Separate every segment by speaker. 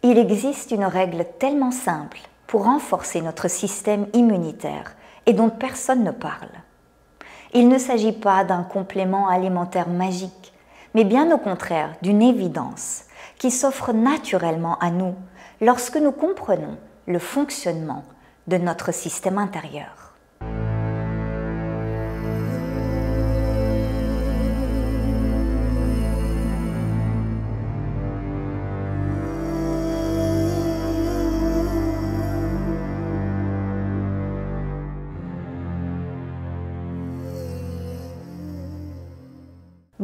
Speaker 1: Il existe une règle tellement simple pour renforcer notre système immunitaire et dont personne ne parle. Il ne s'agit pas d'un complément alimentaire magique, mais bien au contraire d'une évidence qui s'offre naturellement à nous lorsque nous comprenons le fonctionnement de notre système intérieur.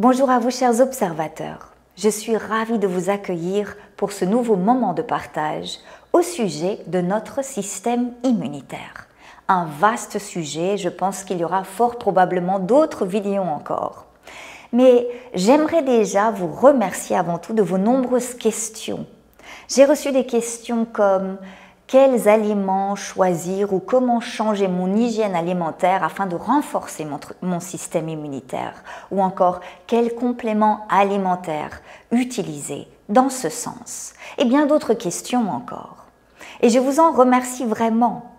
Speaker 1: Bonjour à vous chers observateurs, je suis ravie de vous accueillir pour ce nouveau moment de partage au sujet de notre système immunitaire. Un vaste sujet, je pense qu'il y aura fort probablement d'autres vidéos encore. Mais j'aimerais déjà vous remercier avant tout de vos nombreuses questions. J'ai reçu des questions comme quels aliments choisir ou comment changer mon hygiène alimentaire afin de renforcer mon système immunitaire ou encore quels compléments alimentaires utiliser dans ce sens et bien d'autres questions encore. Et je vous en remercie vraiment,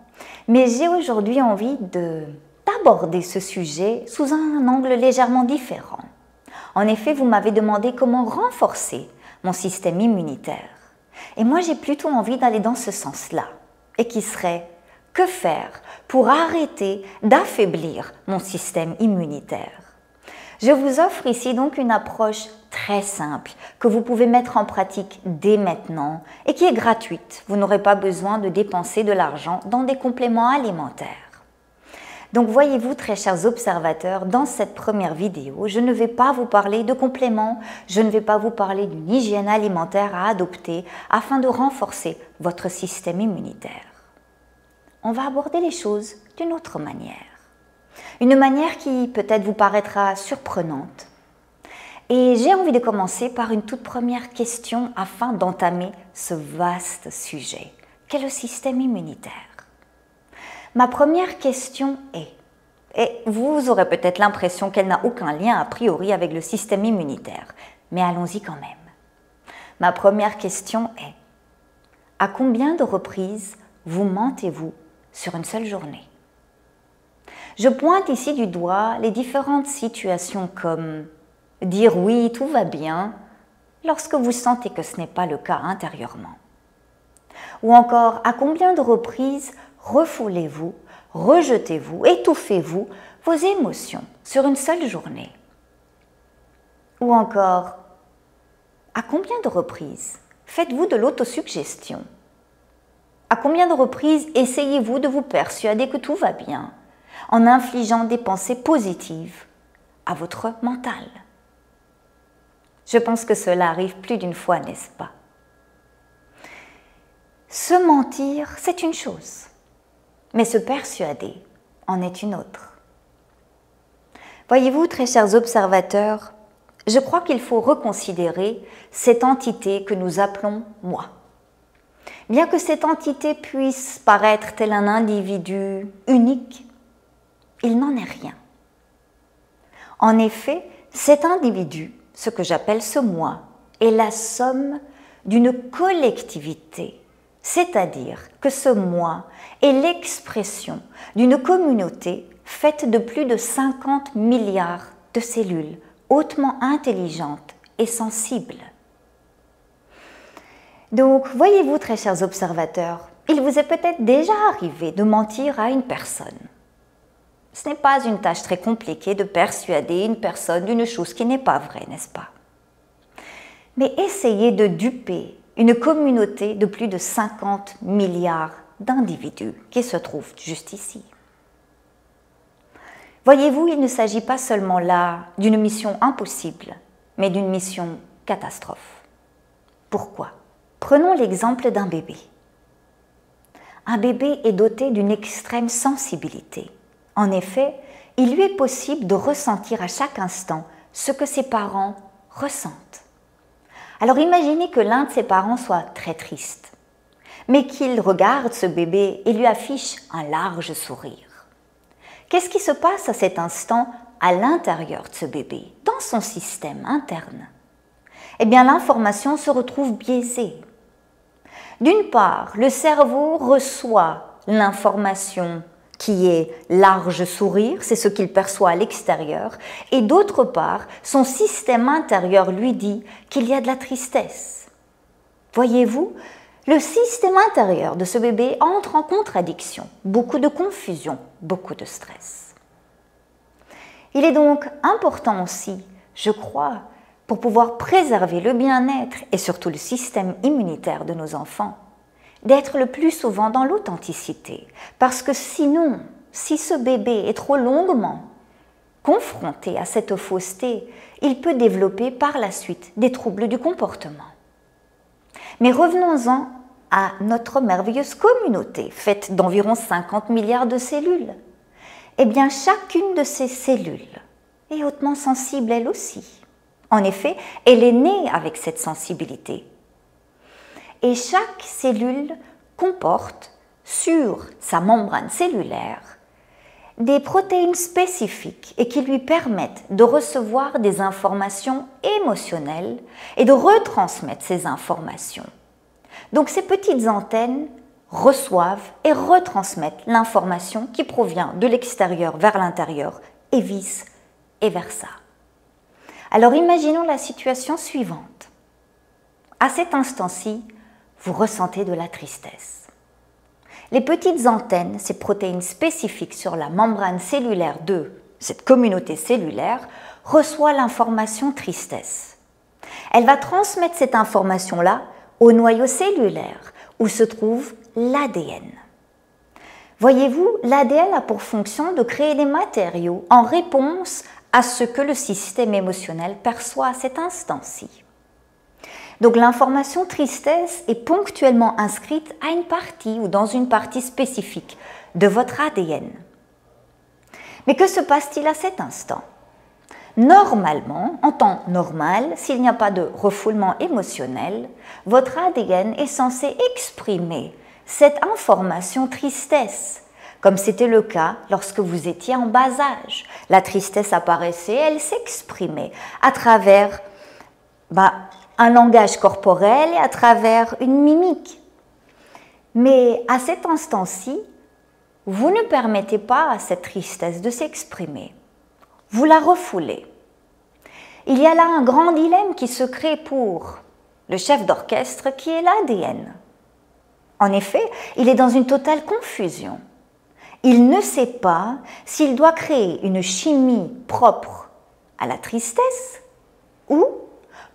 Speaker 1: mais j'ai aujourd'hui envie d'aborder ce sujet sous un angle légèrement différent. En effet, vous m'avez demandé comment renforcer mon système immunitaire. Et moi, j'ai plutôt envie d'aller dans ce sens-là. Et qui serait, que faire pour arrêter d'affaiblir mon système immunitaire? Je vous offre ici donc une approche très simple que vous pouvez mettre en pratique dès maintenant et qui est gratuite. Vous n'aurez pas besoin de dépenser de l'argent dans des compléments alimentaires. Donc voyez-vous, très chers observateurs, dans cette première vidéo, je ne vais pas vous parler de compléments, je ne vais pas vous parler d'une hygiène alimentaire à adopter afin de renforcer votre système immunitaire. On va aborder les choses d'une autre manière. Une manière qui peut-être vous paraîtra surprenante. Et j'ai envie de commencer par une toute première question afin d'entamer ce vaste sujet qu'est le système immunitaire. Ma première question est, et vous aurez peut-être l'impression qu'elle n'a aucun lien a priori avec le système immunitaire, mais allons-y quand même. Ma première question est, à combien de reprises vous mentez-vous sur une seule journée? Je pointe ici du doigt les différentes situations comme dire oui, tout va bien, lorsque vous sentez que ce n'est pas le cas intérieurement. Ou encore, à combien de reprises refoulez-vous, rejetez-vous, étouffez-vous vos émotions sur une seule journée? Ou encore, à combien de reprises faites-vous de l'autosuggestion? À combien de reprises essayez-vous de vous persuader que tout va bien en infligeant des pensées positives à votre mental? Je pense que cela arrive plus d'une fois, n'est-ce pas? Se mentir, c'est une chose. Mais se persuader en est une autre. Voyez-vous, très chers observateurs, je crois qu'il faut reconsidérer cette entité que nous appelons « moi ». Bien que cette entité puisse paraître tel un individu unique, il n'en est rien. En effet, cet individu, ce que j'appelle ce « moi », est la somme d'une collectivité. C'est-à-dire que ce moi est l'expression d'une communauté faite de plus de 50 milliards de cellules hautement intelligentes et sensibles. Donc, voyez-vous, très chers observateurs, il vous est peut-être déjà arrivé de mentir à une personne. Ce n'est pas une tâche très compliquée de persuader une personne d'une chose qui n'est pas vraie, n'est-ce pas? Mais essayez de duper une communauté de plus de 50 milliards d'individus qui se trouvent juste ici. Voyez-vous, il ne s'agit pas seulement là d'une mission impossible, mais d'une mission catastrophe. Pourquoi? Prenons l'exemple d'un bébé. Un bébé est doté d'une extrême sensibilité. En effet, il lui est possible de ressentir à chaque instant ce que ses parents ressentent. Alors imaginez que l'un de ses parents soit très triste, mais qu'il regarde ce bébé et lui affiche un large sourire. Qu'est-ce qui se passe à cet instant à l'intérieur de ce bébé, dans son système interne? Eh bien, l'information se retrouve biaisée. D'une part, le cerveau reçoit l'information qui est large sourire, c'est ce qu'il perçoit à l'extérieur, et d'autre part, son système intérieur lui dit qu'il y a de la tristesse. Voyez-vous, le système intérieur de ce bébé entre en contradiction, beaucoup de confusion, beaucoup de stress. Il est donc important aussi, je crois, pour pouvoir préserver le bien-être et surtout le système immunitaire de nos enfants, d'être le plus souvent dans l'authenticité. Parce que sinon, si ce bébé est trop longuement confronté à cette fausseté, il peut développer par la suite des troubles du comportement. Mais revenons-en à notre merveilleuse communauté, faite d'environ 50 milliards de cellules. Eh bien, chacune de ces cellules est hautement sensible elle aussi. En effet, elle est née avec cette sensibilité. Et chaque cellule comporte sur sa membrane cellulaire des protéines spécifiques et qui lui permettent de recevoir des informations émotionnelles et de retransmettre ces informations. Donc ces petites antennes reçoivent et retransmettent l'information qui provient de l'extérieur vers l'intérieur et vice versa. Alors imaginons la situation suivante. À cet instant-ci, vous ressentez de la tristesse. Les petites antennes, ces protéines spécifiques sur la membrane cellulaire de cette communauté cellulaire, reçoivent l'information tristesse. Elle va transmettre cette information-là au noyau cellulaire où se trouve l'ADN. Voyez-vous, l'ADN a pour fonction de créer des matériaux en réponse à ce que le système émotionnel perçoit à cet instant-ci. Donc l'information tristesse est ponctuellement inscrite à une partie ou dans une partie spécifique de votre ADN. Mais que se passe-t-il à cet instant? Normalement, en temps normal, s'il n'y a pas de refoulement émotionnel, votre ADN est censé exprimer cette information tristesse, comme c'était le cas lorsque vous étiez en bas âge. La tristesse apparaissait, elle s'exprimait à travers un langage corporel et à travers une mimique. Mais à cet instant-ci, vous ne permettez pas à cette tristesse de s'exprimer. Vous la refoulez. Il y a là un grand dilemme qui se crée pour le chef d'orchestre qui est l'ADN. En effet, il est dans une totale confusion. Il ne sait pas s'il doit créer une chimie propre à la tristesse ou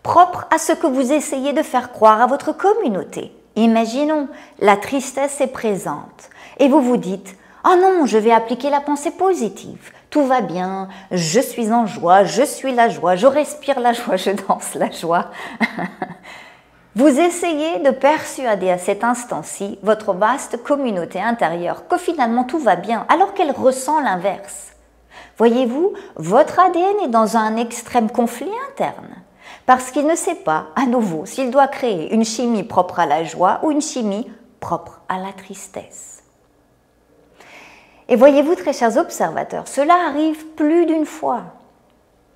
Speaker 1: propre à ce que vous essayez de faire croire à votre communauté. Imaginons, la tristesse est présente et vous vous dites « Oh non, je vais appliquer la pensée positive. Tout va bien, je suis en joie, je suis la joie, je respire la joie, je danse la joie. » Vous essayez de persuader à cet instant-ci votre vaste communauté intérieure que finalement tout va bien, alors qu'elle ressent l'inverse. Voyez-vous, votre ADN est dans un extrême conflit interne, parce qu'il ne sait pas, à nouveau, s'il doit créer une chimie propre à la joie ou une chimie propre à la tristesse. Et voyez-vous, très chers observateurs, cela arrive plus d'une fois,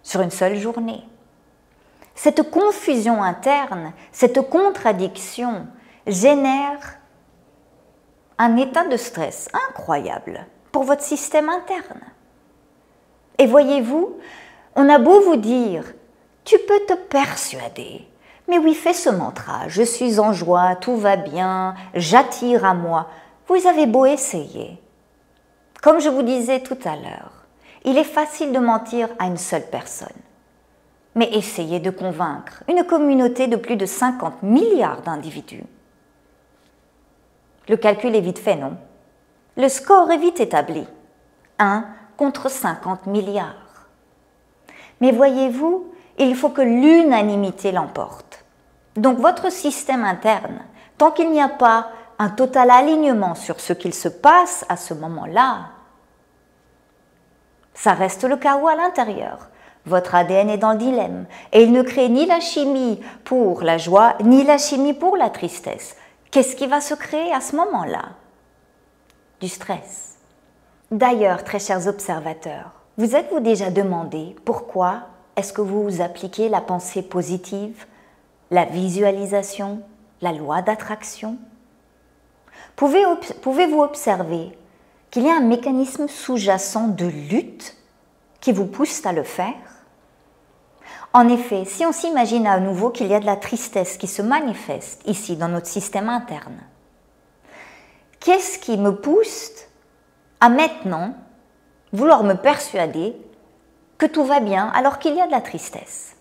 Speaker 1: sur une seule journée. Cette confusion interne, cette contradiction génère un état de stress incroyable pour votre système interne. Et voyez-vous, on a beau vous dire, tu peux te persuader, mais oui, fais ce mantra, je suis en joie, tout va bien, j'attire à moi. Vous avez beau essayer. Comme je vous disais tout à l'heure, il est facile de mentir à une seule personne. Mais essayez de convaincre une communauté de plus de 50 milliards d'individus. Le calcul est vite fait, non? Le score est vite établi. 1 contre 50 milliards. Mais voyez-vous, il faut que l'unanimité l'emporte. Donc votre système interne, tant qu'il n'y a pas un total alignement sur ce qu'il se passe à ce moment-là, ça reste le chaos à l'intérieur. Votre ADN est dans le dilemme et il ne crée ni la chimie pour la joie, ni la chimie pour la tristesse. Qu'est-ce qui va se créer à ce moment-là? Du stress. D'ailleurs, très chers observateurs, vous êtes-vous déjà demandé pourquoi est-ce que vous appliquez la pensée positive, la visualisation, la loi d'attraction? Pouvez-vous observer qu'il y a un mécanisme sous-jacent de lutte qui vous pousse à le faire? En effet, si on s'imagine à nouveau qu'il y a de la tristesse qui se manifeste ici dans notre système interne, qu'est-ce qui me pousse à maintenant vouloir me persuader que tout va bien alors qu'il y a de la tristesse?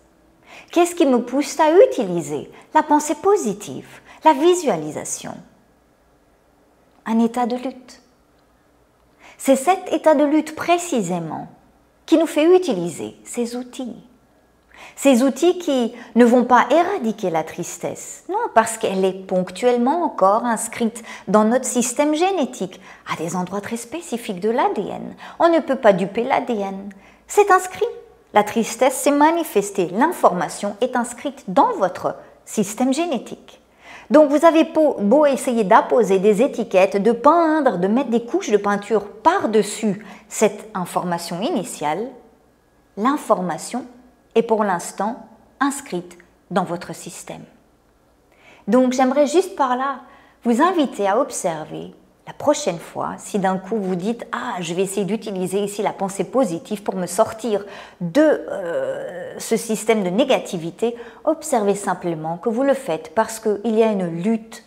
Speaker 1: Qu'est-ce qui me pousse à utiliser la pensée positive, la visualisation? Un état de lutte. C'est cet état de lutte précisément qui nous fait utiliser ces outils. Ces outils qui ne vont pas éradiquer la tristesse, non, parce qu'elle est ponctuellement encore inscrite dans notre système génétique, à des endroits très spécifiques de l'ADN. On ne peut pas duper l'ADN. C'est inscrit. La tristesse s'est manifestée. L'information est inscrite dans votre système génétique. Donc vous avez beau essayer d'apposer des étiquettes, de peindre, de mettre des couches de peinture par-dessus cette information initiale, l'information est pour l'instant inscrite dans votre système. Donc j'aimerais juste par là vous inviter à observer la prochaine fois, si d'un coup vous dites « Ah, je vais essayer d'utiliser ici la pensée positive pour me sortir de ce système de négativité », observez simplement que vous le faites parce qu'il y a une lutte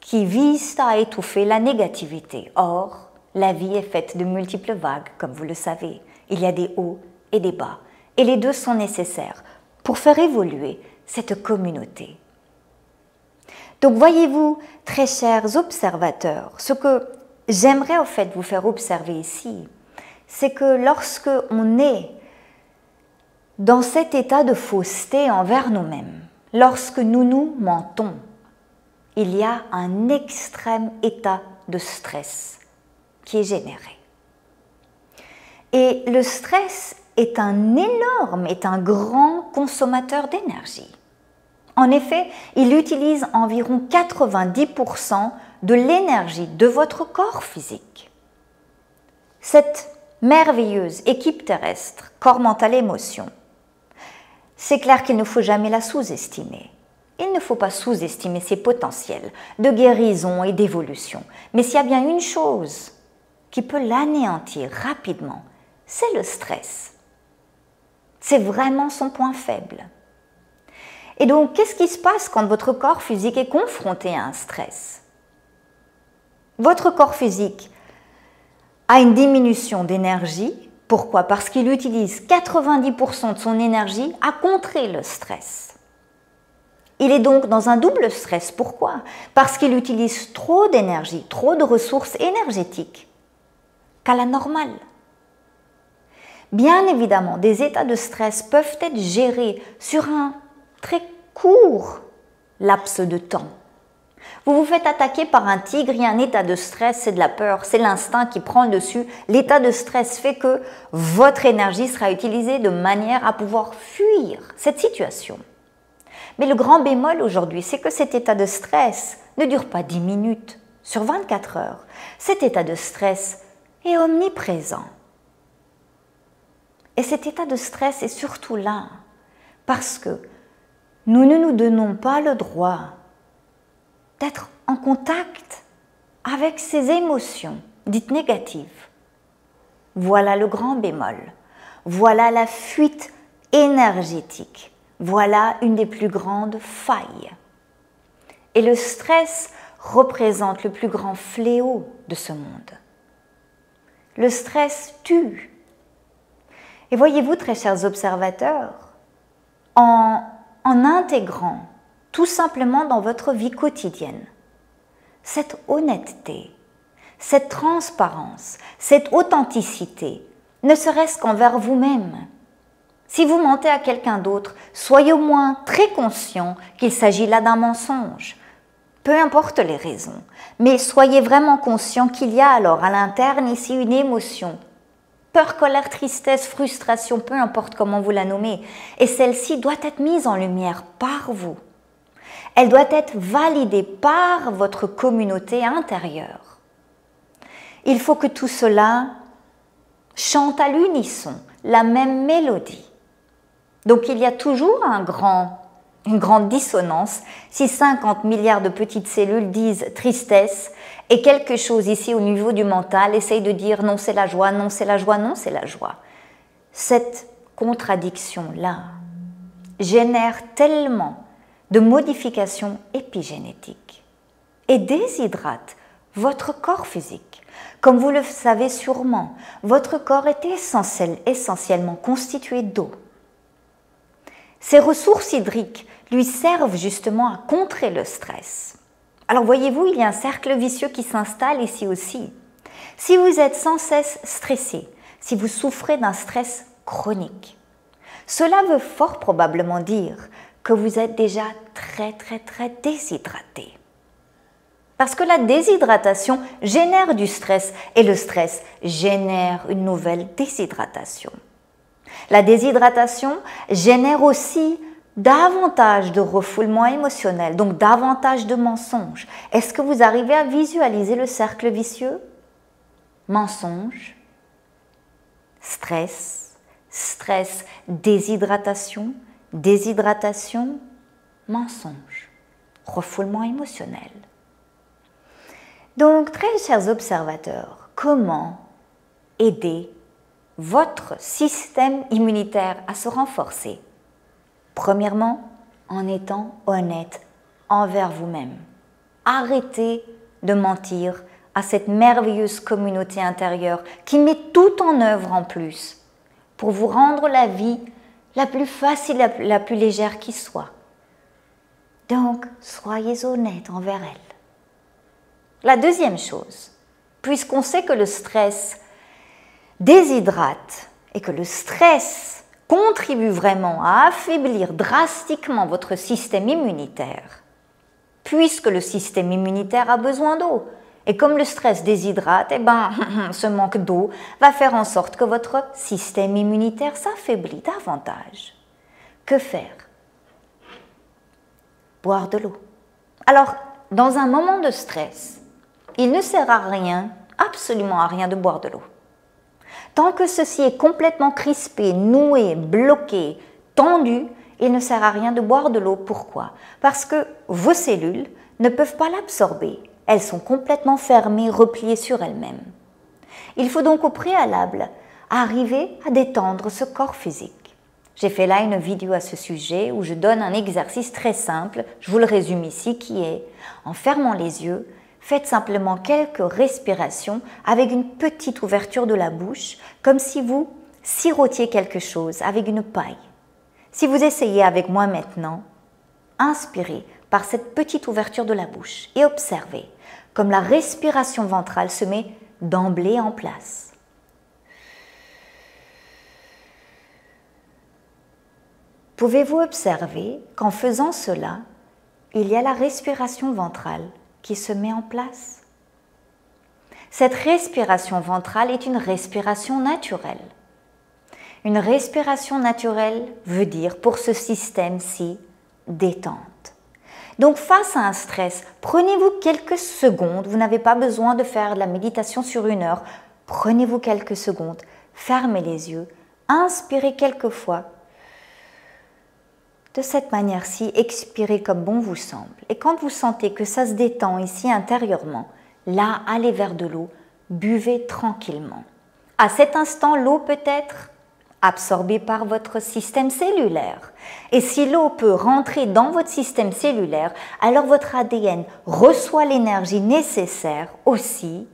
Speaker 1: qui vise à étouffer la négativité. Or, la vie est faite de multiples vagues, comme vous le savez. Il y a des hauts et des bas. Et les deux sont nécessaires pour faire évoluer cette communauté. Donc voyez-vous, très chers observateurs, ce que j'aimerais au fait vous faire observer ici, c'est que lorsque on est dans cet état de fausseté envers nous-mêmes, lorsque nous nous mentons, il y a un extrême état de stress qui est généré. Et le stress est un grand consommateur d'énergie. En effet, il utilise environ 90% de l'énergie de votre corps physique. Cette merveilleuse équipe terrestre, corps, mental, émotion, c'est clair qu'il ne faut jamais la sous-estimer. Il ne faut pas sous-estimer ses potentiels de guérison et d'évolution. Mais s'il y a bien une chose qui peut l'anéantir rapidement, c'est le stress. C'est vraiment son point faible. Et donc, qu'est-ce qui se passe quand votre corps physique est confronté à un stress? Votre corps physique a une diminution d'énergie. Pourquoi? Parce qu'il utilise 90% de son énergie à contrer le stress. Il est donc dans un double stress. Pourquoi? Parce qu'il utilise trop d'énergie, trop de ressources énergétiques qu'à la normale. Bien évidemment, des états de stress peuvent être gérés sur un très court laps de temps. Vous vous faites attaquer par un tigre, il y a un état de stress, c'est de la peur, c'est l'instinct qui prend le dessus. L'état de stress fait que votre énergie sera utilisée de manière à pouvoir fuir cette situation. Mais le grand bémol aujourd'hui, c'est que cet état de stress ne dure pas 10 minutes sur 24 heures. Cet état de stress est omniprésent. Et cet état de stress est surtout là parce que nous ne nous donnons pas le droit d'être en contact avec ces émotions dites négatives. Voilà le grand bémol. Voilà la fuite énergétique. Voilà une des plus grandes failles. Et le stress représente le plus grand fléau de ce monde. Le stress tue. Et voyez-vous, très chers observateurs, en intégrant tout simplement dans votre vie quotidienne cette honnêteté, cette transparence, cette authenticité, ne serait-ce qu'envers vous-même. Si vous mentez à quelqu'un d'autre, soyez au moins très conscient qu'il s'agit là d'un mensonge. Peu importe les raisons, mais soyez vraiment conscient qu'il y a alors à l'interne ici une émotion. Peur, colère, tristesse, frustration, peu importe comment vous la nommez. Et celle-ci doit être mise en lumière par vous. Elle doit être validée par votre communauté intérieure. Il faut que tout cela chante à l'unisson, la même mélodie. Donc il y a toujours un grand une grande dissonance si 50 milliards de petites cellules disent tristesse et quelque chose ici au niveau du mental essaye de dire non c'est la joie, non c'est la joie, non c'est la joie. Cette contradiction-là génère tellement de modifications épigénétiques et déshydrate votre corps physique. Comme vous le savez sûrement, votre corps est essentiellement constitué d'eau. Ces ressources hydriques lui servent justement à contrer le stress. Alors voyez-vous, il y a un cercle vicieux qui s'installe ici aussi. Si vous êtes sans cesse stressé, si vous souffrez d'un stress chronique, cela veut fort probablement dire que vous êtes déjà très déshydraté. Parce que la déshydratation génère du stress et le stress génère une nouvelle déshydratation. La déshydratation génère aussi davantage de refoulement émotionnel, donc davantage de mensonges. Est-ce que vous arrivez à visualiser le cercle vicieux? Mensonge, stress, stress, déshydratation, déshydratation, mensonge, refoulement émotionnel. Donc, très chers observateurs, comment aider votre système immunitaire à se renforcer? Premièrement, en étant honnête envers vous-même. Arrêtez de mentir à cette merveilleuse communauté intérieure qui met tout en œuvre en plus pour vous rendre la vie la plus facile, la plus légère qui soit. Donc, soyez honnête envers elle. La deuxième chose, puisqu'on sait que le stress déshydrate et que le stress contribue vraiment à affaiblir drastiquement votre système immunitaire, puisque le système immunitaire a besoin d'eau. Et comme le stress déshydrate, ce manque d'eau va faire en sorte que votre système immunitaire s'affaiblit davantage. Que faire? Boire de l'eau. Alors, dans un moment de stress, il ne sert à rien, absolument à rien de boire de l'eau. Tant que ceci est complètement crispé, noué, bloqué, tendu, il ne sert à rien de boire de l'eau. Pourquoi? Parce que vos cellules ne peuvent pas l'absorber. Elles sont complètement fermées, repliées sur elles-mêmes. Il faut donc au préalable arriver à détendre ce corps physique. J'ai fait là une vidéo à ce sujet où je donne un exercice très simple, je vous le résume ici, qui est en fermant les yeux, faites simplement quelques respirations avec une petite ouverture de la bouche, comme si vous sirotiez quelque chose avec une paille. Si vous essayez avec moi maintenant, inspirez par cette petite ouverture de la bouche et observez comme la respiration ventrale se met d'emblée en place. Pouvez-vous observer qu'en faisant cela, il y a la respiration ventrale qui se met en place? Cette respiration ventrale est une respiration naturelle. Une respiration naturelle veut dire pour ce système-ci détente. Donc face à un stress, prenez-vous quelques secondes, vous n'avez pas besoin de faire de la méditation sur 1 heure, prenez-vous quelques secondes, fermez les yeux, inspirez quelques fois. De cette manière-ci, expirez comme bon vous semble. Et quand vous sentez que ça se détend ici intérieurement, là, allez vers de l'eau, buvez tranquillement. À cet instant, l'eau peut être absorbée par votre système cellulaire. Et si l'eau peut rentrer dans votre système cellulaire, alors votre ADN reçoit l'énergie nécessaire aussi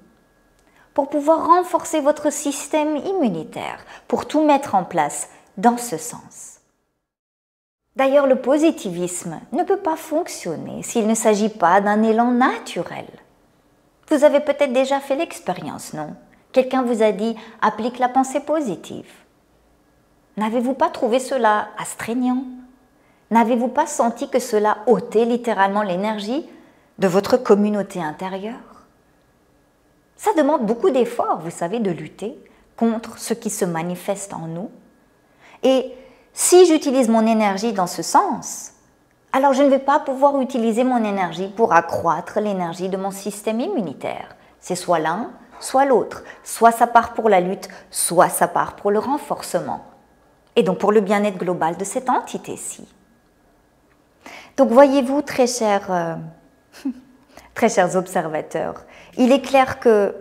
Speaker 1: pour pouvoir renforcer votre système immunitaire, pour tout mettre en place dans ce sens. D'ailleurs, le positivisme ne peut pas fonctionner s'il ne s'agit pas d'un élan naturel. Vous avez peut-être déjà fait l'expérience, non? Quelqu'un vous a dit « applique la pensée positive ». N'avez-vous pas trouvé cela astreignant? N'avez-vous pas senti que cela ôtait littéralement l'énergie de votre communauté intérieure? Ça demande beaucoup d'efforts, vous savez, de lutter contre ce qui se manifeste en nous. Et si j'utilise mon énergie dans ce sens, alors je ne vais pas pouvoir utiliser mon énergie pour accroître l'énergie de mon système immunitaire. C'est soit l'un, soit l'autre. Soit ça part pour la lutte, soit ça part pour le renforcement. Et donc pour le bien-être global de cette entité-ci. Donc voyez-vous, très chers observateurs, il est clair que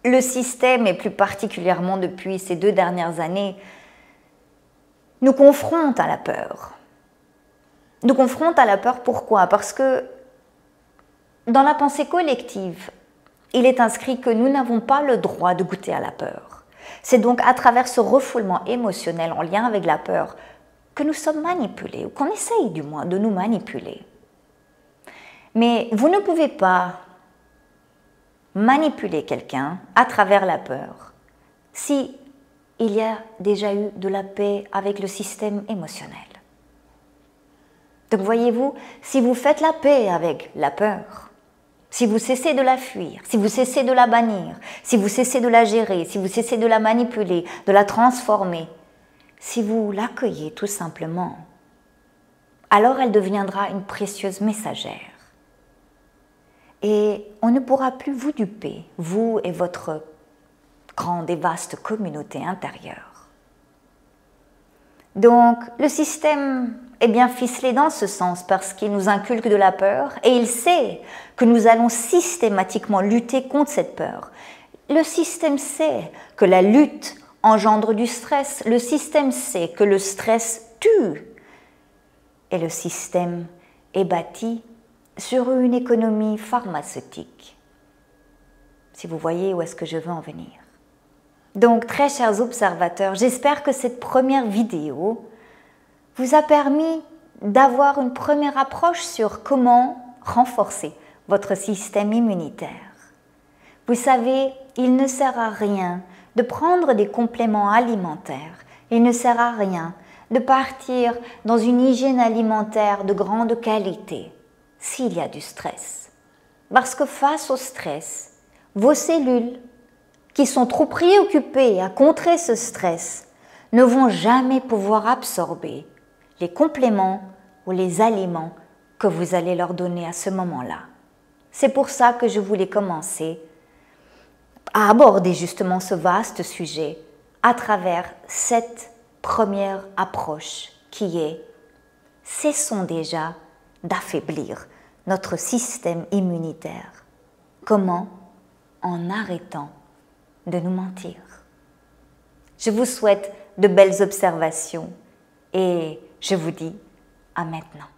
Speaker 1: le système, et plus particulièrement depuis ces 2 dernières années, nous confronte à la peur. Nous confronte à la peur, pourquoi? Parce que dans la pensée collective, il est inscrit que nous n'avons pas le droit de goûter à la peur. C'est donc à travers ce refoulement émotionnel en lien avec la peur que nous sommes manipulés, ou qu'on essaye du moins de nous manipuler. Mais vous ne pouvez pas manipuler quelqu'un à travers la peur si il y a déjà eu de la paix avec le système émotionnel. Donc voyez-vous, si vous faites la paix avec la peur, si vous cessez de la fuir, si vous cessez de la bannir, si vous cessez de la gérer, si vous cessez de la manipuler, de la transformer, si vous l'accueillez tout simplement, alors elle deviendra une précieuse messagère. Et on ne pourra plus vous duper, vous et votre grande et vaste communauté intérieure. Donc, le système est bien ficelé dans ce sens parce qu'il nous inculque de la peur et il sait que nous allons systématiquement lutter contre cette peur. Le système sait que la lutte engendre du stress, le système sait que le stress tue et le système est bâti sur une économie pharmaceutique. Si vous voyez où est-ce que je veux en venir. Donc, très chers observateurs, j'espère que cette première vidéo vous a permis d'avoir une première approche sur comment renforcer votre système immunitaire. Vous savez, il ne sert à rien de prendre des compléments alimentaires, il ne sert à rien de partir dans une hygiène alimentaire de grande qualité s'il y a du stress. Parce que face au stress, vos cellules, qui sont trop préoccupées à contrer ce stress, ne vont jamais pouvoir absorber les compléments ou les aliments que vous allez leur donner à ce moment-là. C'est pour ça que je voulais commencer à aborder justement ce vaste sujet à travers cette première approche qui est « cessons déjà d'affaiblir notre système immunitaire ». Comment? En arrêtant de nous mentir. Je vous souhaite de belles observations et je vous dis à maintenant.